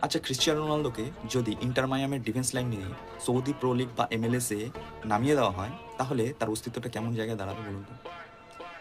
আচ্ছা, ক্রিস্টিয়ানো রোনালদোকে যদি inter মায়ামির defence line নিয়ে সৌদি প্রো লিগ বা MLS এ নামিয়ে দেওয়া হয়, তাহলে তার অস্তিত্বটা কেমন জায়গায় দাঁড়াবে বলুন তো?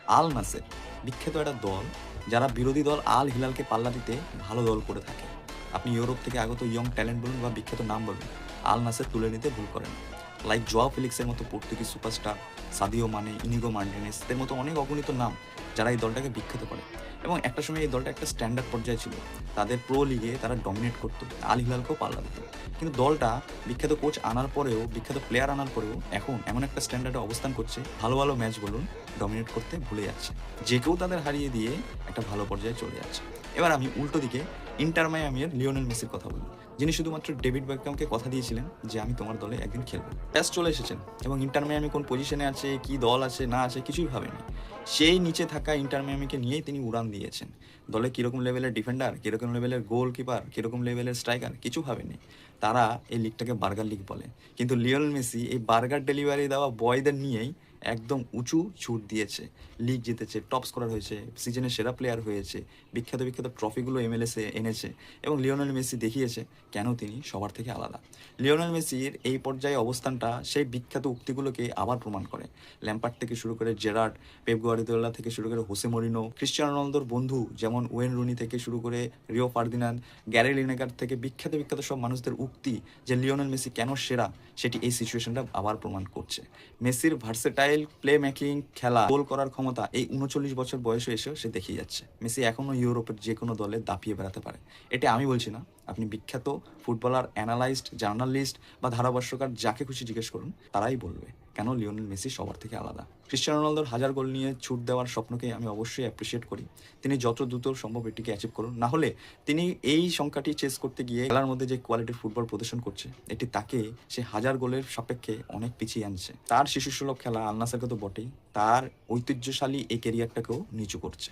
আল নাসের বিখ্যাত একটা দল, যারা বিরোধী দল আল হিলালকে পাল্লা দিতে ভালো দল করে থাকে। আপনি ইউরোপ থেকে আগত ইয়ং ট্যালেন্ট বলুন বা বিখ্যাত নাম বলুন, আল নাসের তুলে নিতে ভুল করেন। লাইক জোয়াও ফেলিক্সের মতো Portuguese superstar, Sadio Mane, Inigo Martinez এর মতো অনেক অগণিত নাম, যারা এই দলটাকে বিখ্যাত করে। এবং একটা সময় এই দলটা একটা স্ট্যান্ডার্ড পর্যায়ে ছিল। তাদের প্রো লিগে তারা ডমিনেট করতো, আল হিলালকেও পাল্লা দিত। কিন্তু দলটা বিখ্যাত কোচ আনার পরেও, বিখ্যাত প্লেয়ার আনার পরেও এখন এমন একটা স্ট্যান্ডার্ডে অবস্থান করছে, ভালো ভালো ম্যাচ বলুন ডমিনেট করতে ভুলে যাচ্ছে। যে কেউ তাদের হারিয়ে দিয়ে একটা ভালো পর্যায়ে চলে যাচ্ছে। এবার আমি উল্টো দিকে ইন্টার মায়ামির লিওনেল মেসির কথা বলি, যিনি শুধুমাত্র ডেভিড বেকহামকে কথা দিয়েছিলেন যে আমি তোমার দলে একদিন খেলবো, ব্যাস চলে এসেছেন। এবং ইন্টার মায়ামি কোন পজিশনে আছে, কি দল আছে না আছে কিছুই ভাবেনি। সেই নিচে থাকা ইন্টার মায়ামিকে নিয়েই তিনি উড়ান দিয়েছেন। দলে কীরকম লেভেলের ডিফেন্ডার, কীরকম লেভেলের গোলকিপার, কীরকম লেভেলের স্ট্রাইকার কিছু ভাবেনি। তারা এই লিগটাকে বার্গার লিগ বলে। কিন্তু লিওনেল মেসি এই বার্গার ডেলিভারি দেওয়া বয়দের নিয়েই একদম উঁচু ছুট দিয়েছে। লিগ জিতেছে, টপ স্কোরার হয়েছে, সিজনের সেরা প্লেয়ার হয়েছে, বিখ্যাত বিখ্যাত ট্রফিগুলো MLS-এ এনেছে। এবং লিওনেল মেসি দেখিয়েছে কেন তিনি সবার থেকে আলাদা। লিওনেল মেসির এই পর্যায়ে অবস্থানটা সেই বিখ্যাত উক্তিগুলোকে আবার প্রমাণ করে। ল্যাম্পার্ড থেকে শুরু করে জেরার্ড, পেপ গার্দিওলা থেকে শুরু করে হোসে মরিনো, ক্রিস্টিয়ানো রোনালদোর বন্ধু যেমন ওয়েন রুনি থেকে শুরু করে রিও ফার্দিনান্দ, গ্যারি লিনেকার থেকে বিখ্যাত বিখ্যাত সব মানুষদের উক্তি যে লিওনেল মেসি কেন সেরা, সেটি এই সিচুয়েশনটা আবার প্রমাণ করছে। মেসির ভার্সেটাইল প্লে মেকিং, খেলা, গোল করার ক্ষমতা এই 39 বছর বয়সে এসেও সে দেখিয়ে যাচ্ছে। মেসি এখনও ইউরোপের যে কোনো দলে দাপিয়ে বেড়াতে পারে। এটা আমি বলছি না, আপনি বিখ্যাত ফুটবলার, অ্যানালাইস্ট, জার্নালিস্ট বা ধারাভাষ্যকার যাকে খুশি জিজ্ঞেস করুন, তারাই বলবে কেন লিওনেল মেসি সবার থেকে আলাদা। ক্রিস্টিয়ানো রোনালদোর 1000 গোল নিয়ে ছুট দেওয়ার স্বপ্নকে আমি অবশ্যই অ্যাপ্রিসিয়েট করি। তিনি যত দ্রুত সম্ভব এটিকে অ্যাচিভ করুন, না হলে তিনি এই সংখ্যাটি চেস করতে গিয়ে খেলার মধ্যে যে কোয়ালিটির ফুটবল প্রদর্শন করছে, এটি তাকে সে 1000 গোলের সাপেক্ষে অনেক পিছিয়ে আনছে। তার শিশুসুলভ খেলা আল নাসেরকে তো বটেই, তার ঐতিহ্যশালী এই ক্যারিয়ারটাকেও নিচু করছে।